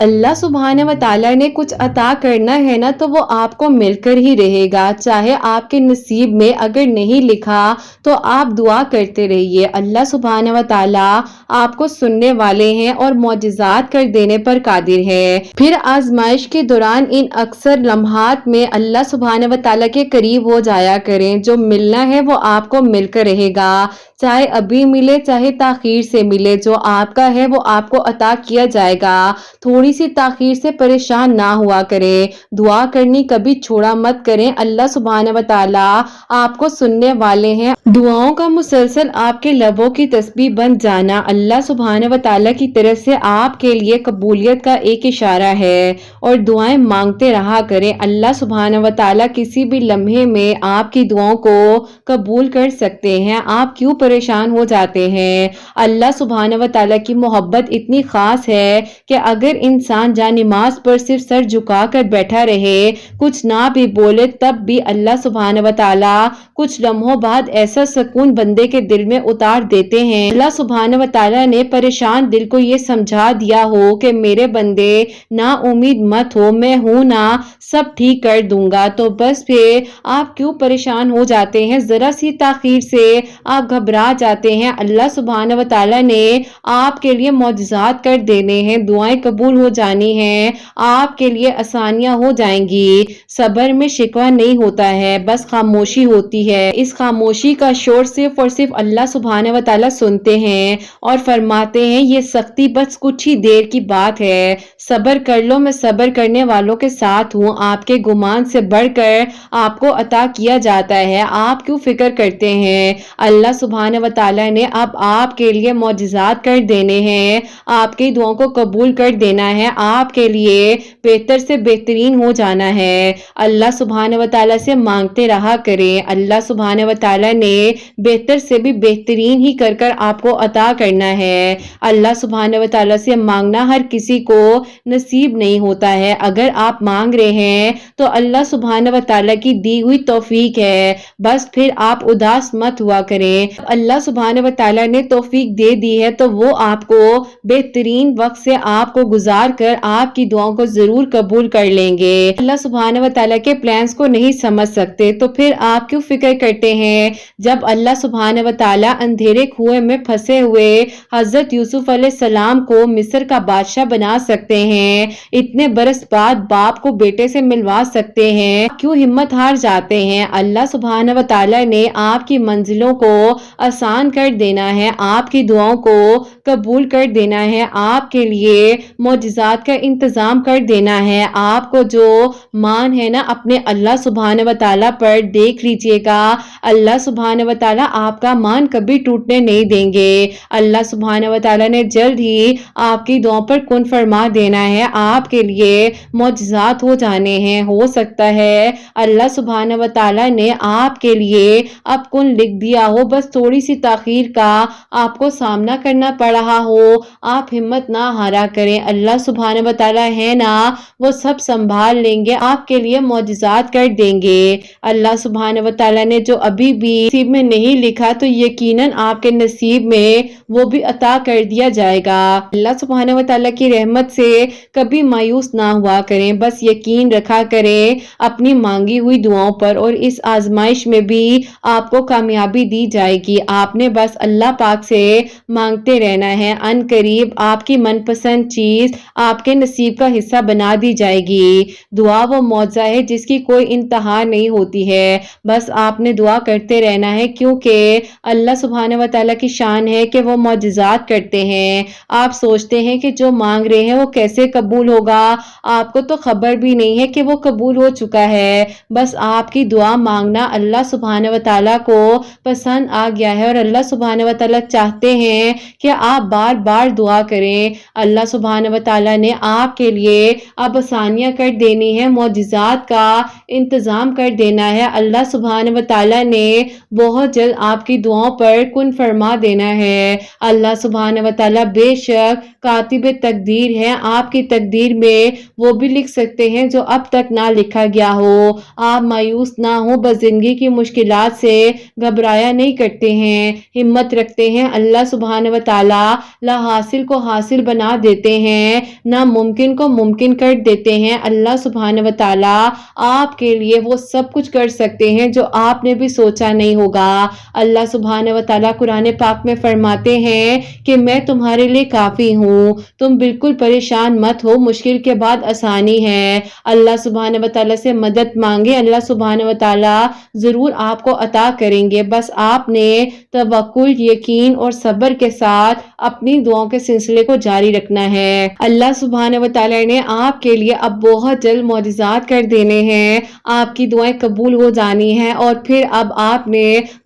اللہ سبحانہ و تعالیٰ نے کچھ عطا کرنا ہے نا تو وہ آپ کو مل کر ہی رہے گا، چاہے آپ کے نصیب میں اگر نہیں لکھا تو آپ دعا کرتے رہیے۔ اللہ سبحانہ و تعالیٰ آپ کو سننے والے ہیں اور معجزات کر دینے پر قادر ہے۔ پھر آزمائش کے دوران ان اکثر لمحات میں اللہ سبحانہ و تعالیٰ کے قریب ہو جایا کریں، جو ملنا ہے وہ آپ کو مل کر رہے گا، چاہے ابھی ملے چاہے تاخیر سے ملے، جو آپ کا ہے وہ آپ کو عطا کیا جائے گا۔ تھوڑی سی تاخیر سے پریشان نہ ہوا کریں، دعا کرنی کبھی چھوڑا مت کریں۔ اللہ سبحانہ و تعالیٰ آپ کو سننے والے ہیں۔ دعاؤں کا مسلسل آپ کے لبوں کی تسبیح بن جانا اللہ سبحانہ و تعالیٰ کی طرف سے آپ کے لیے قبولیت کا ایک اشارہ ہے، اور دعائیں مانگتے رہا کریں۔ اللہ سبحانہ و تعالیٰ کسی بھی لمحے میں آپ کی دعاؤں کو قبول کر سکتے ہیں۔ آپ کیوں پریشان ہو جاتے ہیں؟ اللہ سبحانہ و تعالیٰ کی محبت اتنی خاص ہے کہ اگر انسان جانماز پر صرف سر جھکا کر بیٹھا رہے، کچھ نہ بھی بولے، تب بھی اللہ سبحانہ و تعالیٰ کچھ لمحوں بعد ایسا سکون بندے کے دل میں اتار دیتے ہیں۔ اللہ سبحانہ و تعالیٰ نے پریشان دل کو یہ سمجھا دیا ہو کہ میرے بندے نا امید مت ہو، میں ہوں نا، سب ٹھیک کر دوں گا۔ تو بس پھر آپ کیوں پریشان ہو جاتے ہیں؟ ذرا سی تاخیر سے آپ گھبرا جاتے ہیں۔ اللہ سبحانہ و تعالیٰ نے آپ کے لیے معجزات کر دینے ہیں، دعائیں قبول ہو جانی ہیں، آپ کے لیے آسانیاں ہو جائیں گی۔ صبر میں شکوہ نہیں ہوتا ہے، بس خاموشی ہوتی ہے۔ اس خاموشی کا شور صرف اور صرف اللہ سبحانہ و تعالیٰ سنتے ہیں اور فرماتے ہیں یہ سختی بس کچھ ہی دیر کی بات ہے، صبر کر لو، میں صبر کرنے والوں کے ساتھ ہوں۔ آپ کے گمان سے بڑھ کر آپ کو عطا کیا جاتا ہے، آپ کیوں فکر کرتے ہیں؟ اللہ سبحانہ و تعالیٰ نے اب آپ کے لیے معجزات کر دینے ہیں، آپ کی دعاؤں کو قبول کر دینا ہے، آپ کے لیے بہتر سے بہترین ہو جانا ہے۔ اللہ سبحانہ و تعالیٰ سے مانگتے رہا کریں، اللہ سبحانہ و تعالیٰ نے بہتر سے بھی بہترین ہی کر کر آپ کو عطا کرنا ہے۔ اللہ سبحانہ و تعالیٰ سے مانگنا ہر کسی کو نصیب نہیں ہوتا ہے، اگر آپ مانگ رہے ہیں تو اللہ سبحانہ و تعالیٰ کی دی ہوئی توفیق ہے، بس پھر آپ اداس مت ہوا کریں۔ اللہ سبحانہ و تعالیٰ نے توفیق دے دی ہے تو وہ آپ کو بہترین وقت سے آپ کو گزار کر آپ کی دعاؤں کو ضرور قبول کر لیں گے۔ اللہ سبحانہ و تعالیٰ کے پلانز کو نہیں سمجھ سکتے تو پھر آپ کیوں فکر کرتے ہیں؟ جب اللہ سبحانہ و تعالیٰ اندھیرے کنویں میں پھنسے ہوئے حضرت یوسف علیہ السلام کو مصر کا بادشاہ بنا سکتے ہیں، اتنے برس بعد باپ کو بیٹے سے ملوا سکتے ہیں، کیوں ہمت ہار جاتے ہیں؟ اللہ سبحانہ و تعالیٰ نے آپ کی منزلوں کو آسان کر دینا ہے، آپ کی دعاؤں کو قبول کر دینا ہے، آپ کے لیے معجزات کا انتظام کر دینا ہے۔ آپ کو جو مان ہے نا اپنے اللہ سبحانہ و تعالیٰ پر دیکھ لیجئے گا، اللہ سبحانہ و تعالیٰ آپ کا مان کبھی ٹوٹنے نہیں دیں گے۔ اللہ سبحانہ و تعالیٰ نے جلد ہی آپ کی دعاؤں پر کن فرما دینا ہے، آپ کے لیے معجزات ہو جانے ہیں۔ ہو سکتا ہے اللہ سبحانہ و تعالیٰ نے آپ کے لیے اب کن لکھ دیا ہو، بس تھوڑی سی تاخیر کا آپ کو سامنا کرنا پڑ رہا ہو، آپ ہمت نہ ہارا کریں، اللہ سبحانہ و تعالیٰ ہے نا، وہ سب سنبھال لیں گے، آپ کے لیے معجزات کر دیں گے۔ اللہ سبحانہ و تعالیٰ نے جو ابھی بھی نصیب میں نہیں لکھا تو یقیناً آپ کے نصیب میں وہ بھی عطا کر دیا جائے گا۔ اللہ سبحانہ و تعالیٰ کی رحمت سے کبھی مایوس نہ ہوا کریں، بس یقین رکھا کریں اپنی مانگی ہوئی دعاؤں پر، اور اس آزمائش میں بھی آپ کو کامیابی دی جائے گی۔ آپ نے بس اللہ پاک سے مانگتے رہنا ہے، ان قریب آپ کی من پسند چیز آپ کے نصیب کا حصہ بنا دی جائے گی۔ دعا وہ معجزہ ہے جس کی کوئی انتہا نہیں ہوتی ہے، بس آپ نے دعا کرتے رہنا ہے، کیونکہ اللہ سبحانہ و تعالیٰ کی شان ہے کہ وہ معجزات کرتے ہیں۔ آپ سوچتے ہیں کہ جو مانگ رہے ہیں وہ کیسے قبول ہوگا، آپ کو تو خبر بھی نہیں ہے کہ وہ قبول ہو چکا ہے، بس آپ کی دعا مانگنا اللہ سبحانہ و تعالیٰ کو پسند آ گیا ہے، اور اللہ سبحانہ و تعالیٰ چاہتے ہیں کہ آپ بار بار دعا کریں۔ اللہ سبحانہ و تعالیٰ نے آپ کے لیے اب آسانیاں کر دینی ہے، معجزات کا انتظام کر دینا ہے، اللہ سبحانہ و تعالیٰ نے بہت جلد آپ کی دعاؤں پر کن فرما دینا ہے۔ اللہ سبحانہ و تعالیٰ بے شک کاتب تقدیر ہے، آپ کی تقدیر میں وہ بھی لکھ سکتے ہیں جو اب تک نہ لکھا گیا ہو۔ آپ مایوس نہ ہو، بس زندگی کی مشکلات سے گھبرایا نہیں کرتے ہیں، ہمت رکھتے ہیں، اللہ سبحانہ و تعالیٰ لا حاصل کو حاصل بنا دیتے ہیں۔ ناممکن کو ممکن کر دیتے ہیں۔ اللہ سبحانہ و تعالیٰ آپ کے لیے وہ سب کچھ کر سکتے ہیں جو آپ نے بھی سوچا نہیں ہوگا۔ اللہ سبحانہ و تعالیٰ قرآن پاک میں فرماتے ہیں کہ میں تمہارے لیے کافی ہوں، تم بالکل پریشان مت ہو، مشکل کے بعد آسانی ہے۔ اللہ سبحانہ و تعالیٰ سے مدد مانگے، اللہ سبحانہ و تعالیٰ ضرور آپ کو عطا کریں گے، بس آپ نے توکل، یقین اور صبر کے ساتھ اپنی دعاؤں کے سلسلے کو جاری رکھنا ہے۔ اللہ سبحانہ و تعالیٰ نے آپ کے لیے اب بہت جلد معجزات کر دینے ہیں، آپ کی دعائیں قبول ہو جانی ہیں اور پھر اب آپ نے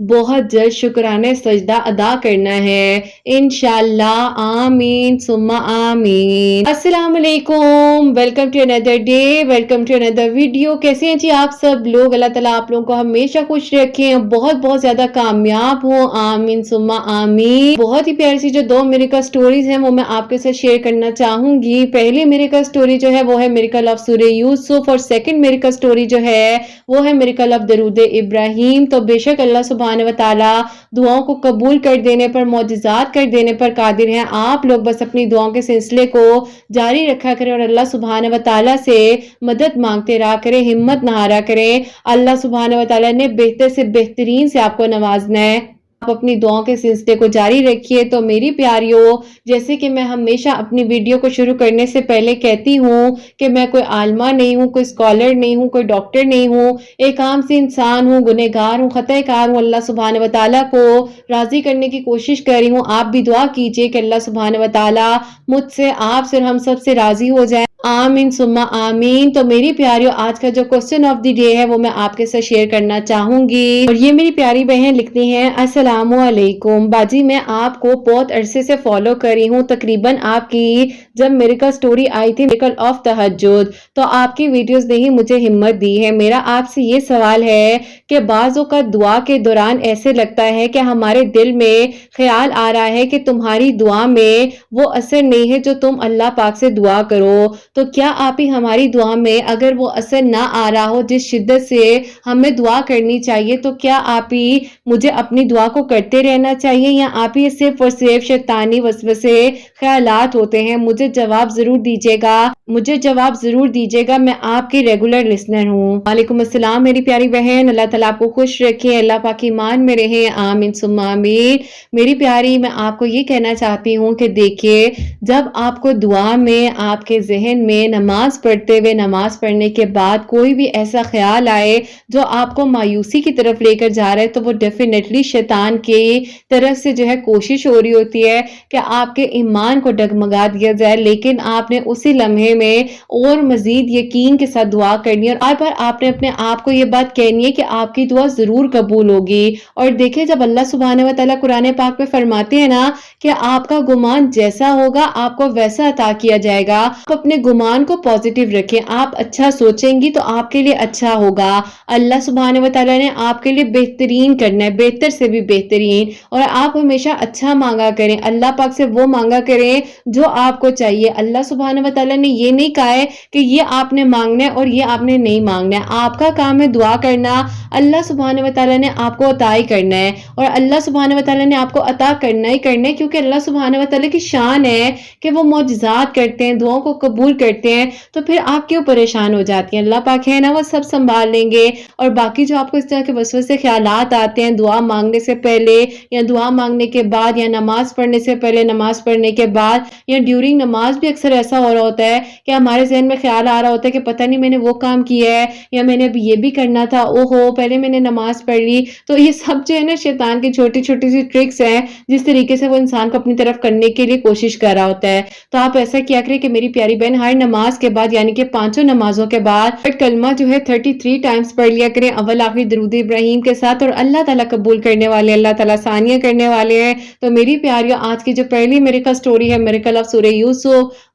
بہت جلد شکرانے سجدہ ادا کرنا ہے انشاءاللہ۔ آمین ثم آمین۔ السلام علیکم، welcome to another day, welcome to another video. کیسے ہیں جی آپ سب لوگ؟ اللہ تعالیٰ آپ لوگوں کو ہمیشہ خوش رکھیں، بہت بہت زیادہ کامیاب ہوں، آمین ثم آمین۔ بہت ہی پیاری سی جو 2 میریکل سٹوریز ہیں وہ میں آپ کے ساتھ شیئر کرنا چاہوں گی۔ پہلی میریکل سٹوری جو ہے وہ ہے میریکل آف سورہ یوسف، اور سیکنڈ میریکل سٹوری جو ہے وہ ہے میریکل آف درود ابراہیم۔ تو بے شک اللہ سبحانہ و تعالیٰ دعاؤں کو قبول کر دینے پر، معجزات کر دینے پر قادر ہیں۔ آپ لوگ بس اپنی دعاؤں کے سلسلے کو جاری رکھا کریں اور اللہ سبحانہ و تعالیٰ سے مدد مانگتے رہا کریں، ہمت نہ ہارا کریں۔ اللہ سبحانہ و تعالیٰ نے بہتر سے بہترین سے آپ کو نوازنا ہے۔ آپ اپنی دعاؤں کے سلسلے کو جاری رکھیے۔ تو میری پیاریوں، جیسے کہ میں ہمیشہ اپنی ویڈیو کو شروع کرنے سے پہلے کہتی ہوں کہ میں کوئی عالمہ نہیں ہوں، کوئی اسکالر نہیں ہوں، کوئی ڈاکٹر نہیں ہوں، ایک عام سی انسان ہوں، گنہگار ہوں، خطا کار ہوں۔ اللہ سبحانہ و تعالیٰ کو راضی کرنے کی کوشش کر رہی ہوں۔ آپ بھی دعا کیجئے کہ اللہ سبحانہ و تعالیٰ مجھ سے، آپ سے اور ہم سب سے راضی ہو جائے، آمین ثم آمین۔ تو میری پیاریوں، آج کا جو کوسچن آف دی ڈے ہے وہ میں آپ کے ساتھ شیئر کرنا چاہوں گی، اور یہ میری پیاری بہن لکھتی ہیں، السلام علیکم باجی، میں آپ کو بہت عرصے سے فالو کر رہی ہوں، تقریباً آپ کی جب میریکل سٹوری آئی تھی میریکل آف تہجد، تو آپ کی ویڈیوز نے ہی مجھے ہمت دی ہے۔ میرا آپ سے یہ سوال ہے کہ بعض اوقات دعا کے دوران ایسے لگتا ہے کہ ہمارے دل میں خیال آ رہا ہے کہ تمہاری دعا میں وہ اثر نہیں ہے جو تم اللہ پاک سے دعا کرو، تو کیا آپ ہی ہماری دعا میں اگر وہ اثر نہ آ رہا ہو جس شدت سے ہمیں دعا کرنی چاہیے، تو کیا آپ ہی مجھے اپنی دعا کو کرتے رہنا چاہیے، یا آپ ہی صرف اور صرف شیطانی وسوسے خیالات ہوتے ہیں؟ مجھے جواب ضرور دیجیے گا، مجھے جواب ضرور دیجیے گا، میں آپ کی ریگولر لسنر ہوں۔ وعلیکم السلام میری پیاری بہن، اللہ تعالیٰ آپ کو خوش رکھے، اللہ پاک ایمان میں رہے، آمین ثم آمین۔ میری پیاری، میں آپ کو یہ کہنا چاہتی ہوں کہ دیکھیے، جب آپ کو دعا میں، آپ کے ذہن میں نماز پڑھتے ہوئے، نماز پڑھنے کے بعد کوئی بھی ایسا خیال آئے جو آپ کو مایوسی کی طرف لے کر جا رہا ہے، تو وہ ڈیفینیٹلی شیطان کی طرف سے جو ہے کوشش ہو رہی ہوتی ہے کہ آپ کے ایمان کو ڈگمگا دیا جائے، لیکن آپ نے اسی لمحے میں اور مزید یقین کے ساتھ دعا کرنی ہے، اور بار بار آپ نے اپنے آپ کو یہ بات کہنی ہے کہ آپ کی دعا ضرور قبول ہوگی۔ اور دیکھیں، جب اللہ سبحانہ و تعالیٰ قرآن پاک میں فرماتے ہیں نا کہ آپ کا گمان جیسا ہوگا آپ کو ویسا عطا کیا جائے گا، آپ اپنے گمان کو پازیٹیو رکھیں، آپ اچھا سوچیں گی تو آپ کے لیے اچھا ہوگا۔ اللہ سبحانہ و تعالیٰ نے آپ کے لیے بہترین کرنا ہے، بہتر سے بھی بہترین، اور آپ ہمیشہ اچھا مانگا کریں، اللہ پاک سے وہ مانگا کریں جو آپ کو چاہیے۔ اللہ سبحانہ و تعالیٰ نے یہ نہیں کہا ہے کہ یہ آپ نے مانگنا ہے اور یہ آپ نے نہیں مانگنا ہے، آپ کا کام ہے دعا کرنا، اللہ سبحانہ و تعالیٰ نے آپ کو عطا ہی کرنا ہے، اور اللہ سبحانہ و تعالیٰ نے آپ کو عطا کرنا ہی کرنا ہے، کیونکہ اللہ سبحانہ و تعالیٰ کی شان ہے کہ وہ معجزات کرتے ہیں، دعاؤں کو قبول کرتے ہیں، تو پھر آپ کیوں پریشان ہو جاتی ہیں؟ اللہ پاک ہے نا، وہ سب سنبھال لیں گے۔ اور باقی جو آپ کو اس طرح کے وسوسے خیالات آتے ہیں دعا مانگنے سے پہلے یا دعا مانگنے کے بعد، یا نماز پڑھنے سے پہلے، نماز پڑھنے کے بعد، یا ڈیورنگ نماز بھی اکثر ایسا ہو رہا ہوتا ہے کہ ہمارے ذہن میں خیال آ رہا ہوتا ہے کہ پتہ نہیں میں نے وہ کام کیا ہے، یا میں نے ابھی یہ بھی کرنا تھا، اوہو پہلے میں نے نماز پڑھ لی۔ تو یہ سب جو ہے نا شیطان کی چھوٹی چھوٹی سی ٹرکس ہیں جس طریقے سے وہ انسان کو اپنی طرف کرنے کے لیے کوشش کر رہا ہوتا ہے۔ تو آپ ایسا کیا کریں کہ میری پیاری بہن، ہر نماز کے بعد یعنی کہ 5 نمازوں کے بعد کلمہ جو ہے 33 ٹائمز پڑھ لیا کریں، اول آخر درود ابراہیم کے ساتھ، اور اللہ تعالیٰ قبول کرنے والے، اللہ تعالیٰ ثانیہ کرنے والے ہیں۔ تو میری پیاریوں، آج کی جو پہلی میریکل سٹوری ہے میریکل آف سورہ یوسف،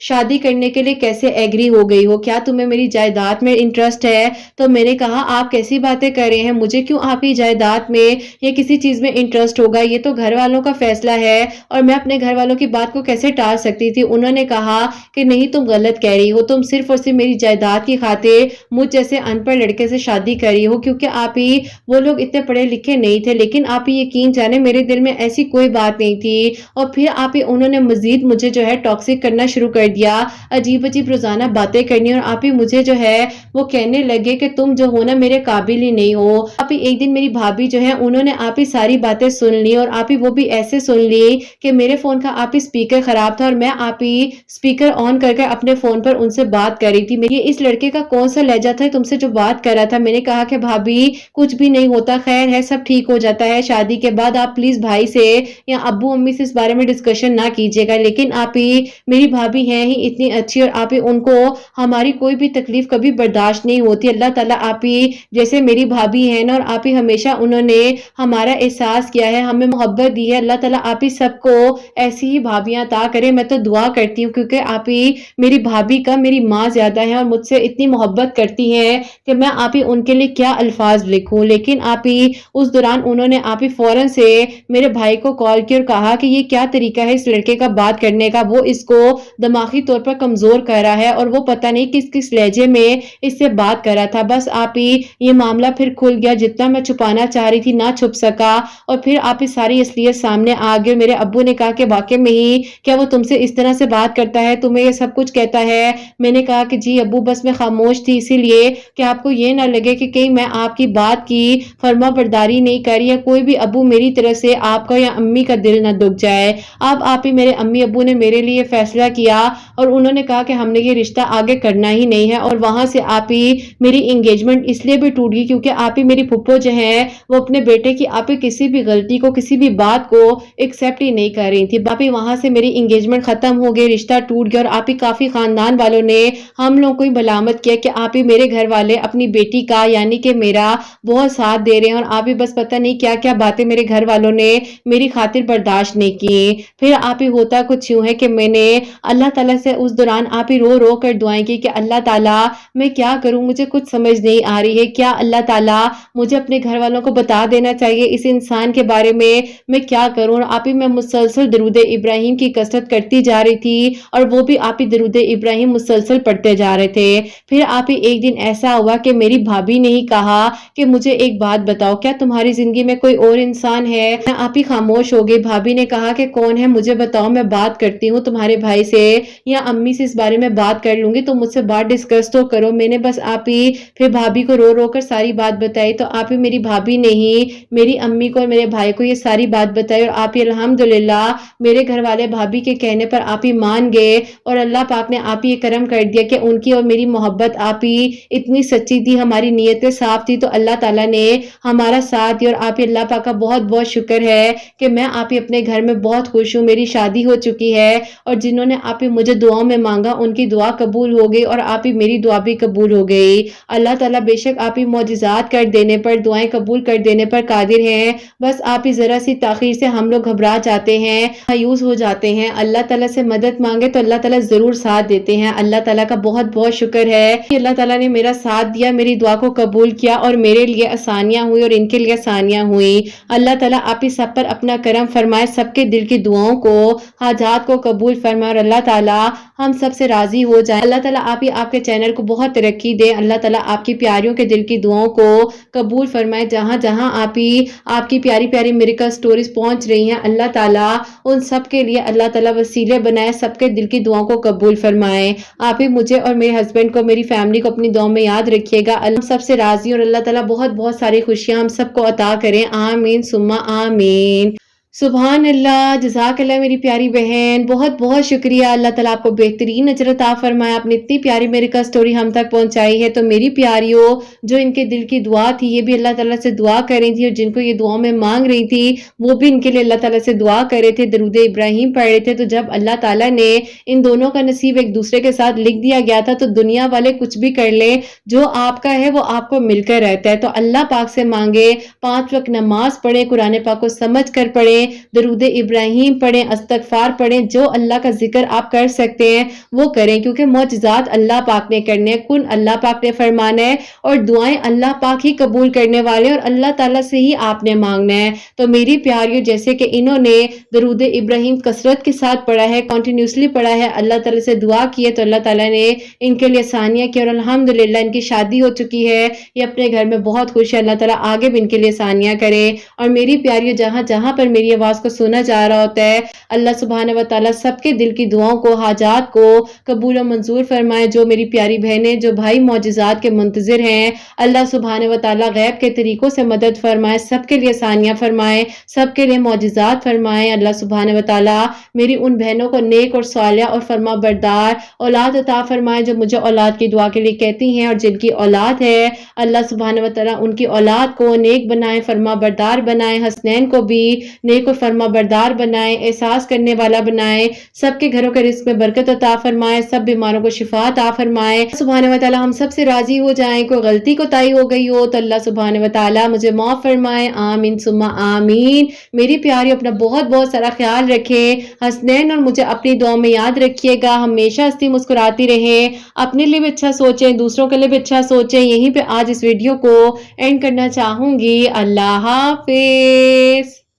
شادی کرنے کے لیے کیسے ایگری ہو گئی ہو؟ کیا تمہیں میری جائیداد میں انٹرسٹ ہے؟ تو میں نے کہا آپ کیسی باتیں کر رہے ہیں, مجھے کیوں آپ کی جائیداد میں یا کسی چیز میں انٹرسٹ ہوگا؟ یہ تو گھر والوں کا فیصلہ ہے اور میں اپنے گھر والوں کی بات کو کیسے ٹال سکتی تھی؟ انہوں نے کہا کہ نہیں, تم غلط کہہ رہی ہو, تم صرف اور صرف میری جائیداد کی خاطر مجھ جیسے ان پڑھ لڑکے سے شادی کر رہی ہو, کیونکہ آپ ہی وہ لوگ اتنے پڑھے لکھے نہیں تھے. لیکن آپ ہی یقین جانے میرے دل میں ایسی کوئی بات نہیں تھی. اور پھر آپ ہی انہوں نے مزید مجھے جو ہے ٹاکسک کرنا شروع کر دیا, عجیب عجیب روزانہ باتیں کرنی, اور آپ ہی مجھے جو ہے وہ کہنے لگے کہ تم جو ہو نا میرے قابل ہی نہیں ہو. آپ ہی ایک دن میری بھابھی جو ہے انہوں نے آپ ہی ساری باتیں سن لی, اور آپ ہی وہ بھی ایسے سن لی کہ میرے فون کا آپ ہی اسپیکر خراب تھا اور میں آپ ہی اسپیکر آن کر کے اپنے فون پر ان سے بات کر رہی تھی. یہ اس لڑکے کا کون سا لہجہ تھا تم سے جو بات کر رہا تھا؟ میں نے کہا کہ بھابھی کچھ بھی نہیں ہوتا, خیر ہے, سب ٹھیک ہو جاتا ہے شادی کے بعد, آپ پلیز بھائی سے یا ابو امی سے اس بارے میں ڈسکشن نہ کیجیے گا. لیکن آپ ہی میری بھابھی ہیں ہی اتنی اچھی, اور آپ ہی ان کو ہماری کوئی بھی تکلیف کبھی برداشت نہیں ہوتی. اللہ تعالیٰ آپ ہی جیسے میری بھابھی ہے نا, اور آپ ہی ہمیشہ انہوں نے ہمارا احساس کیا ہے, ہمیں محبت دی ہے. اللہ تعالیٰ آپ ہی سب کو ایسی ہی بھابیاں عطا کرے. میں تو دعا کرتی ہوں کیونکہ آپ ہی میری بھابھی کا میری ماں زیادہ ہے اور مجھ سے اتنی محبت کرتی ہیں کہ میں آپ ہی ان کے لیے کیا الفاظ لکھوں. لیکن آپ ہی اس دوران انہوں نے آپ ہی فوراً سے میرے بھائی کو کال کیا اور کہا کہ یہ کیا طریقہ ہے اس لڑکے کا بات کرنے کا, وہ اس کو دماغی طور پر کمزور کر رہا ہے اور وہ پتہ نہیں کس کس لہجے میں اس سے بات کر رہا تھا. بس آپ ہی یہ معاملہ پھر کھل گیا, جتنا میں چھپانا چاہ رہی تھی نہ چھپ سکا, اور پھر آپ ہی ساری اصلیت سامنے آ گئی. میرے ابو نے کہا کہ واقعی میں ہی کیا وہ تم سے اس طرح سے بات کرتا ہے, تمہیں یہ سب کچھ کہتا ہے؟ میں نے کہا کہ جی ابو, بس میں خاموش تھی اسی لیے کہ آپ کو یہ نہ لگے کہ کہیں میں آپ کی بات کی فرما برداری نہیں کر رہی, یا کوئی بھی ابو میری طرف سے آپ کا یا امی کا دل نہ دکھ جائے. اب آپ ہی میرے امی ابو نے میرے لیے فیصلہ کیا اور انہوں نے کہا کہ ہم نے یہ رشتہ آگے کرنا ہی نہیں ہے. اور وہاں سے آپ ہی میری انگیجمنٹ اس لیے بھی ٹوٹ گئی کیونکہ آپ ہی میری پھپھو جو ہے وہ اپنے بیٹے کی آپ ہی کسی بھی غلطی کو, کسی بھی بات کو ایکسپٹ ہی نہیں کر رہی تھی. آپ ہی وہاں سے میری انگیجمنٹ ختم ہو گئی, رشتہ ٹوٹ گیا, اور آپ ہی کافی خاندان والوں نے ہم لوگوں کو ملامت کیا کہ آپ ہی میرے گھر والے اپنی بیٹی کا یعنی کہ میرا بہت ساتھ دے رہے ہیں, اور آپ ہی بس پتہ نہیں کیا کیا باتیں میرے گھر والوں نے میری خاطر برداشت نہیں کی. پھر آپ ہی ہوتا کچھ یوں ہے کہ میں نے اللہ تعالیٰ سے اس دوران آپ ہی رو رو کر دعائیں کی کہ اللہ تعالیٰ میں کیا کروں, مجھے کچھ سمجھ نہیں آ رہی ہے, کیا اللہ تعالیٰ مجھے اپنے گھر والوں کو بتا دینا چاہیے اس انسان کے بارے میں کیا کروں. اور آپ ہی میں مسلسل درود ابراہیم کی کثرت کرتی جا رہی تھی, اور وہ بھی آپ ہی درود ابراہیم مسلسل پڑھتے جا رہے تھے. پھر آپ ہی ایک دن ایسا ہوا کہ میری بھابھی نے ہی کہا کہ مجھے ایک بات بتاؤ, کیا تمہاری زندگی میں کوئی اور انسان ہے؟ آپ ہی خاموش ہو گئی. بھابھی نے کہا کہ کون ہے, مجھے بتاؤ, میں بات کرتی ہوں تمہارے بھائی سے یا امی سے اس بارے میں بات کر لوں گی, تو مجھ سے بات ڈسکس تو کرو. میں نے بس آپ ہی پھر بھابھی کو رو رو کر ساری بات بتائی, تو آپ ہی میری بھابھی نے ہی میری امی کو اور میرے بھائی کو یہ ساری بات بتائی, اور آپ ہی الحمدللہ میرے گھر والے بھابھی کے کہنے پر آپ ہی مان گئے, اور اللہ پاک نے آپ ہی یہ کرم کر دیا کہ ان کی اور میری محبت آپ ہی اتنی سچی تھی, ہماری نیتیں صاف تھی, تو اللہ تعالیٰ نے ہمارا ساتھ دیا. اور آپ ہی اللہ پاک کا بہت بہت شکر ہے کہ میں آپ ہی اپنے گھر میں بہت خوش ہوں, میری شادی ہو چکی ہے, اور جنہوں نے آپ ہی مجھے دعاؤں میں مانگا ان کی دعا قبول ہو گئی, اور آپ ہی میری دعا بھی قبول ہو گئی. اللہ تعالیٰ بے شک آپ ہی معجزات کر دینے پر, دعائیں قبول کر دینے پر قادر ہیں. بس آپ ہی ذرا سی تاخیر سے ہم لوگ گھبرا جاتے ہیں, مایوس ہو جاتے ہیں. اللہ تعالیٰ سے مدد مانگے تو اللہ تعالیٰ ضرور ساتھ دیتے ہیں. اللہ تعالیٰ کا بہت بہت شکر ہے کہ اللہ تعالیٰ نے میرا ساتھ دیا, میری دعا کو قبول کیا, اور میرے لیے آسانیاں ہوئی اور ان کے لیے آسانیاں ہوئی. اللہ تعالیٰ آپ ہی سب پر اپنا کرم فرمائے, سب کے دل کی دعاؤں کو, حاجات کو قبول فرمائے, اور اللہ تعالیٰ ہم سب سے راضی ہو جائے. اللہ تعالیٰ آپ ہی آپ کے چینل کو بہت ترقی دے. اللہ تعالیٰ آپ کی پیاریوں کے دل کی دعاؤں کو قبول فرمائے. جہاں جہاں آپ ہی آپ کی پیاری پیاری میریکل سٹوریز پہنچ رہی ہیں, اللہ تعالیٰ ان سب کے لیے اللہ تعالیٰ وسیلے بنائے, سب کے دل کی دعاؤں کو قبول فرمائے. آپ ہی مجھے اور میرے ہسبینڈ کو, میری فیملی کو اپنی دعاؤں میں یاد رکھیے گا. اللہ سب سے راضی, اور اللہ تعالیٰ بہت بہت ساری خوشیاں ہم سب کو عطا کریں. آمین ثم آمین. سبحان اللہ, جزاک اللہ میری پیاری بہن, بہت بہت شکریہ. اللہ تعالیٰ آپ کو بہترین اجر عطا فرمائے. آپ نے اتنی پیاری میریکل سٹوری ہم تک پہنچائی ہے, تو میری پیاریوں جو ان کے دل کی دعا تھی یہ بھی اللہ تعالیٰ سے دعا کر رہی تھی, اور جن کو یہ دعاؤں میں مانگ رہی تھی وہ بھی ان کے لیے اللہ تعالیٰ سے دعا کر رہے تھے, درود ابراہیم پڑھ رہے تھے. تو جب اللہ تعالیٰ نے ان دونوں کا نصیب ایک دوسرے کے ساتھ لکھ دیا گیا تھا, تو دنیا والے کچھ بھی کر لیں, جو آپ کا ہے وہ آپ کو مل کر رہتا ہے. تو اللہ پاک سے مانگے, 5 وقت نماز پڑھیں, قرآن پاک کو سمجھ کر پڑھیں, درود ابراہیم پڑھیں، استغفار پڑھیں، جو اللہ کا ذکر آپ کر سکتے ہیں وہ کریں، کیونکہ معجزات اللہ پاک نے کرنے ہیں، کن اللہ پاک نے فرمانا ہے، اور دعائیں اللہ پاک ہی قبول کرنے والے ہیں، اور اللہ تعالیٰ سے ہی آپ نے مانگنا ہے۔ تو میری پیاریوں، جیسے کہ انہوں نے درود ابراہیم کثرت کے ساتھ پڑھا ہے، کنٹینیوسلی پڑھا ہے، اللہ تعالیٰ سے دعا کی ہے، تو اللہ تعالیٰ نے ان کے لیے آسانیاں کی، اور الحمدللہ ان کی شادی ہو چکی ہے، یہ اپنے گھر میں بہت خوش ہے، اللہ تعالیٰ آگے بھی ان کے لیے آسانیاں کرے۔ اور میری پیاریوں، جہاں جہاں پر میری آواز کو سنا جا رہا ہوتا ہے، اللہ سبحانہ و تعالیٰ سب کے دل کی دعاؤں کو، حاجات کو قبول و منظور فرمائے۔ جو میری پیاری بہنیں، جو بھائی معجزات کے منتظر ہیں، اللہ سبحانہ و تعالیٰ غیب کے طریقوں سے مدد فرمائے، سب کے لیے آسانیاں فرمائے، سب کے لیے معجزات فرمائے۔ اللہ سبحانہ و تعالیٰ میری ان بہنوں کو نیک اور صالحہ اور فرما بردار اولاد عطا فرمائے، جو مجھے اولاد کی دعا کے لیے کہتی ہیں، اور جن کی اولاد ہے اللہ سبحانہ و تعالیٰ ان کی اولاد کو نیک بنائے، فرما بردار بنائے، حسنین کو بھی نیک اور فرما بردار بنائے، احساس کرنے والا بنائے، سب کے گھروں کے رزق میں برکت عطا فرمائے، سب بیماروں کو شفا عطا فرمائے۔ سبحانہ و تعالیٰ ہم سب سے راضی ہو جائیں، کوئی غلطی کوتاہی ہو گئی ہو تو اللہ سبحانہ و تعالیٰ مجھے معاف فرمائے، آمین ثم آمین۔ میری پیاری، اپنا بہت بہت سارا خیال رکھیں، حسنین اور مجھے اپنی دعاؤں میں یاد رکھیے گا، ہمیشہ ہنستی مسکراتی رہیں، اپنے لیے بھی اچھا سوچیں، دوسروں کے لیے بھی اچھا سوچیں۔ یہیں پہ آج اس ویڈیو کو اینڈ کرنا چاہوں گی۔ اللہ حافظ۔